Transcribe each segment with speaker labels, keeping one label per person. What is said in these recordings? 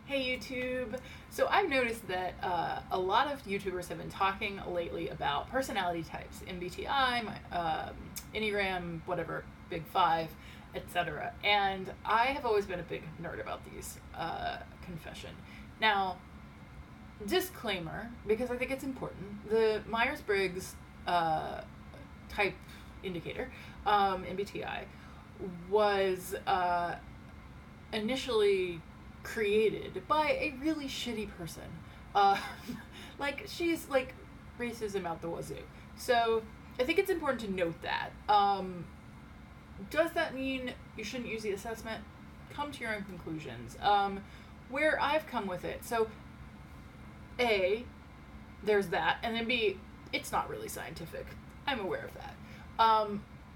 Speaker 1: Hey YouTube! So I've noticed that a lot of YouTubers have been talking lately about personality types, MBTI, Enneagram, whatever, Big Five, etc. And I have always been a big nerd about these, confession. Now, disclaimer, because I think it's important, the Myers-Briggs type indicator, MBTI, was initially created by a really shitty person. Like, she's like racism out the wazoo. So I think it's important to note that. Does that mean you shouldn't use the assessment? Come to your own conclusions. Where I've come with it. So, A, there's that, and then B, it's not really scientific. I'm aware of that.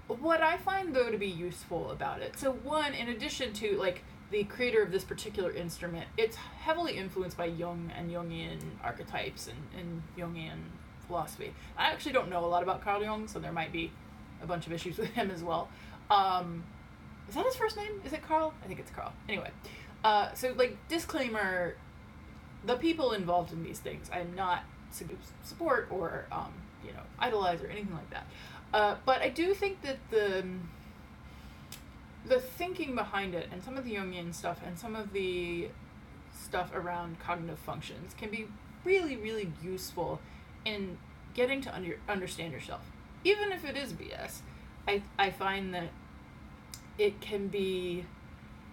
Speaker 1: What I find, though, to be useful about it, so one, in addition to, like, the creator of this particular instrument, it's heavily influenced by Jung and Jungian archetypes and Jungian philosophy. I actually don't know a lot about Carl Jung, so there might be a bunch of issues with him as well. Is that his first name? Is it Carl? I think it's Carl. Anyway, so, like, disclaimer, the people involved in these things, I'm not support or, idolize or anything like that. But I do think that the thinking behind it and some of the Jungian stuff and some of the stuff around cognitive functions can be really, really useful in getting to understand yourself. Even if it is BS, I find that it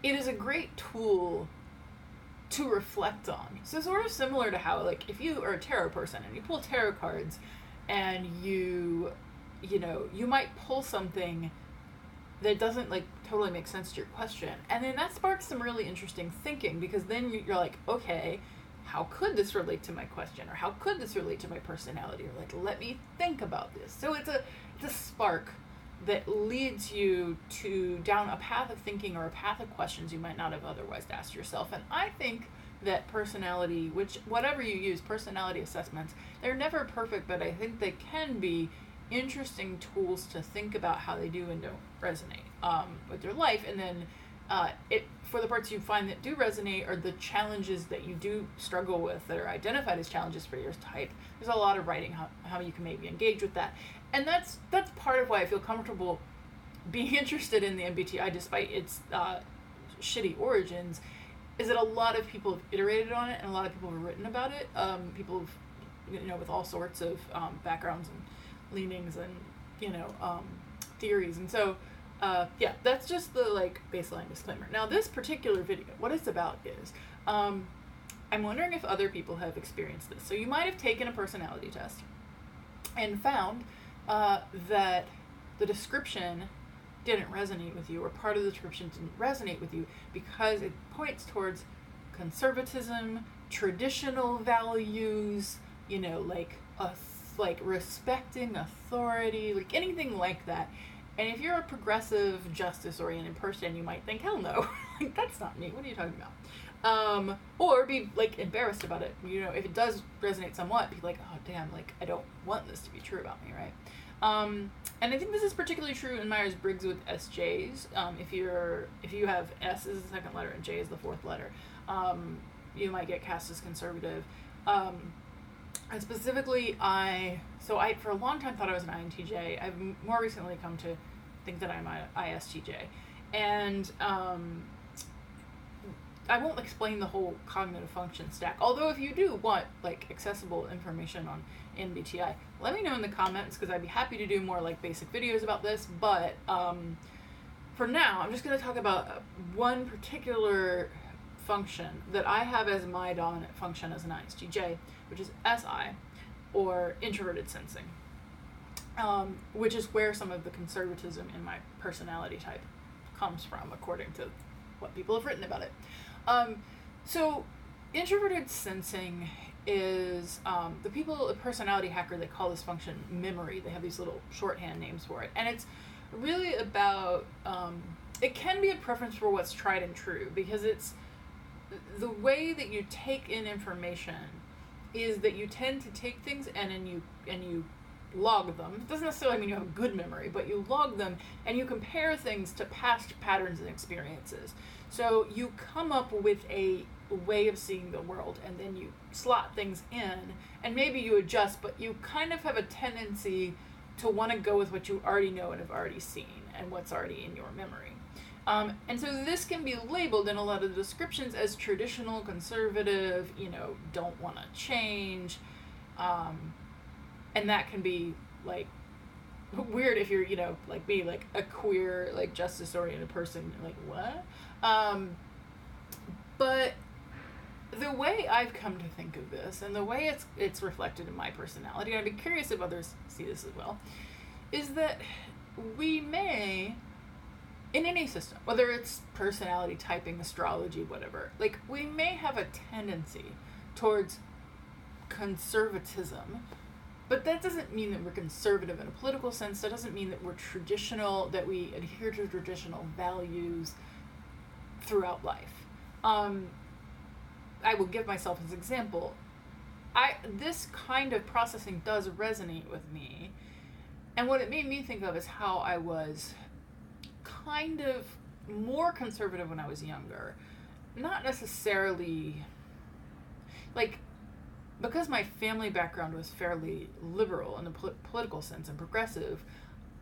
Speaker 1: is a great tool to reflect on. So sort of similar to how, like, if you are a tarot person and you pull tarot cards and you might pull something that doesn't, like, totally make sense to your question. And then that sparks some really interesting thinking, because then you're like, okay, how could this relate to my question? Or how could this relate to my personality? Or, like, let me think about this. So it's a spark that leads you down a path of thinking or a path of questions you might not have otherwise asked yourself. And I think that personality, whatever you use, personality assessments, they're never perfect, but I think they can be interesting tools to think about how they do and don't resonate with your life. And then for the parts you find that do resonate, or the challenges that you do struggle with that are identified as challenges for your type, there's a lot of writing how you can maybe engage with that. And that's part of why I feel comfortable being interested in the MBTI despite its shitty origins, is that a lot of people have iterated on it and a lot of people have written about it. People with all sorts of backgrounds and leanings and theories. And so that's just the, like, baseline disclaimer. Now, this particular video, what it's about is I'm wondering if other people have experienced this. So you might have taken a personality test and found that the description didn't resonate with you, or part of the description didn't resonate with you because it points towards conservatism, traditional values, like respecting authority, like anything like that. And if you're a progressive, justice-oriented person, you might think, hell no, like, that's not me. What are you talking about? Or be, like, embarrassed about it. If it does resonate somewhat, be like, oh, damn, like, I don't want this to be true about me, right? And I think this is particularly true in Myers-Briggs with SJs. If you have S as the second letter and J as the fourth letter, you might get cast as conservative. And specifically, I for a long time thought I was an INTJ. I've more recently come to think that I'm an ISTJ. And I won't explain the whole cognitive function stack. Although if you do want, like, accessible information on MBTI, let me know in the comments, because I'd be happy to do more, like, basic videos about this. But for now, I'm just going to talk about one particular function that I have as my dominant function as an ISTJ, which is SI, or introverted sensing, which is where some of the conservatism in my personality type comes from, according to what people have written about it. So introverted sensing is the personality hacker, they call this function memory. They have these little shorthand names for it, and it's really about it can be a preference for what's tried and true, because it's the way that you take in information is that you tend to take things and you log them. It doesn't necessarily mean you have a good memory, but you log them and you compare things to past patterns and experiences. So you come up with a way of seeing the world, and then you slot things in, and maybe you adjust, but you kind of have a tendency to want to go with what you already know and have already seen and what's already in your memory. And so this can be labeled in a lot of the descriptions as traditional, conservative, don't want to change. And that can be, like, weird if you're, like me, like a queer, like, justice-oriented person. Like, what? But the way I've come to think of this, and the way it's reflected in my personality, and I'd be curious if others see this as well, is that we may, in any system, whether it's personality typing, astrology, whatever, like, we may have a tendency towards conservatism, but that doesn't mean that we're conservative in a political sense. That doesn't mean that we're traditional, that we adhere to traditional values throughout life. I will give myself as an example. This kind of processing does resonate with me, and what it made me think of is how I was kind of more conservative when I was younger. Not necessarily, like, because my family background was fairly liberal in the political sense and progressive,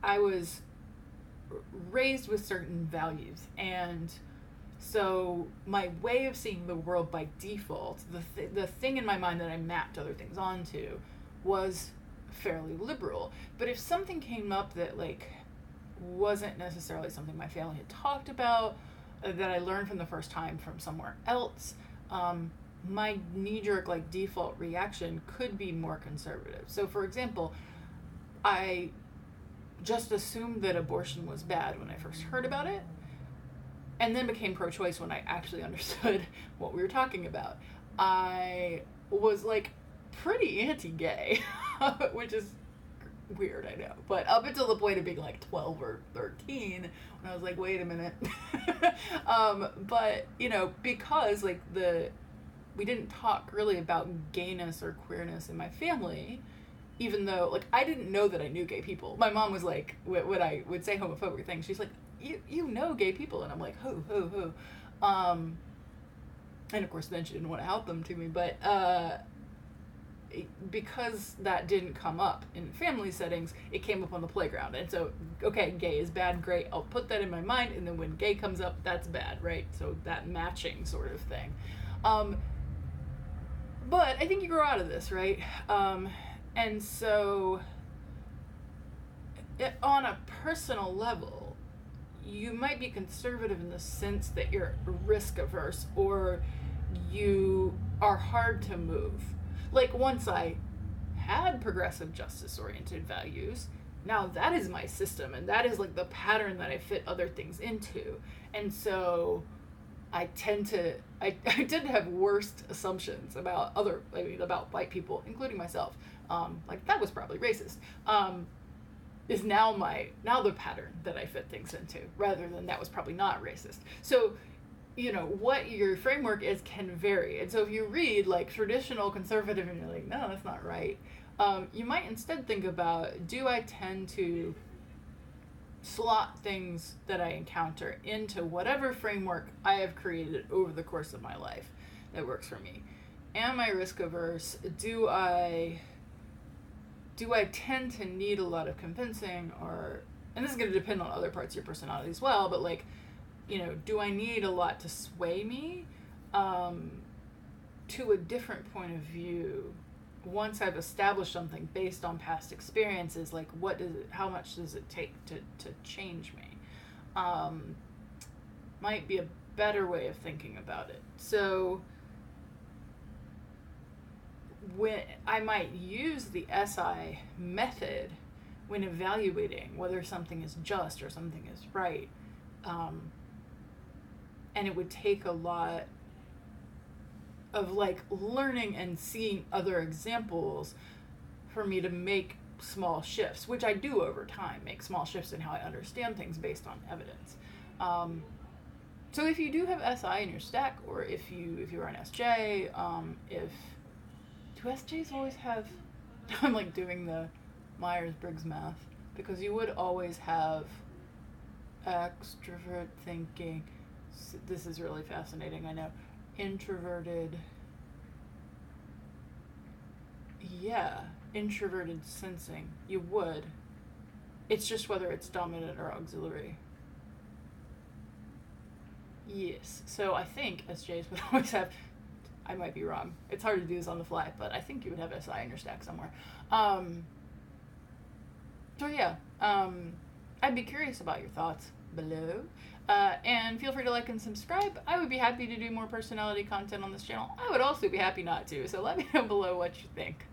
Speaker 1: I was raised with certain values, and so my way of seeing the world by default, the thing in my mind that I mapped other things onto, was fairly liberal. But if something came up that, like, wasn't necessarily something my family had talked about, that I learned from the first time from somewhere else, my knee-jerk, like, default reaction could be more conservative. So, for example, I just assumed that abortion was bad when I first heard about it, and then became pro-choice when I actually understood what we were talking about. I was, like, pretty anti-gay, which is weird, I know. But up until the point of being, like, 12 or 13, when I was like, wait a minute. But, because, like, we didn't talk really about gayness or queerness in my family, even though, like, I didn't know that I knew gay people. My mom was like, when I would say homophobic things, she's like, you know gay people, and I'm like, who? And of course then she didn't want to out them to me, but because that didn't come up in family settings, it came up on the playground. And so, okay, gay is bad, great, I'll put that in my mind, and then when gay comes up, that's bad, right? So that matching sort of thing. But I think you grow out of this, right? And so on a personal level, you might be conservative in the sense that you're risk averse, or you are hard to move. Like, once I had progressive justice oriented values, now that is my system, and that is, like, the pattern that I fit other things into. And so I tend to have worst assumptions about about white people, including myself. Like, that was probably racist. Is now the pattern that I fit things into, rather than that was probably not racist. So, what your framework is can vary. And so if you read, like, traditional conservative and you're like, no, that's not right, you might instead think about, do I tend to slot things that I encounter into whatever framework I have created over the course of my life that works for me? Am I risk averse? Do I tend to need a lot of convincing, and this is going to depend on other parts of your personality as well, but, like, do I need a lot to sway me to a different point of view once I've established something based on past experiences? Like, how much does it take to change me? Might be a better way of thinking about it. So when I might use the SI method when evaluating whether something is just or something is right, and it would take a lot of, like, learning and seeing other examples for me to make small shifts, which I do over time, make small shifts in how I understand things based on evidence. So if you do have SI in your stack, or if you are an SJ, do SJs always have, I'm, like, doing the Myers-Briggs math, because you would always have extrovert thinking. This is really fascinating, I know. introverted. Yeah, introverted sensing. You would. It's just whether it's dominant or auxiliary. Yes. So I think SJs would always have. I might be wrong. It's hard to do this on the fly, but I think you would have SI in your stack somewhere. So yeah, I'd be curious about your thoughts below. And feel free to like and subscribe. I would be happy to do more personality content on this channel. I would also be happy not to, so let me know below what you think.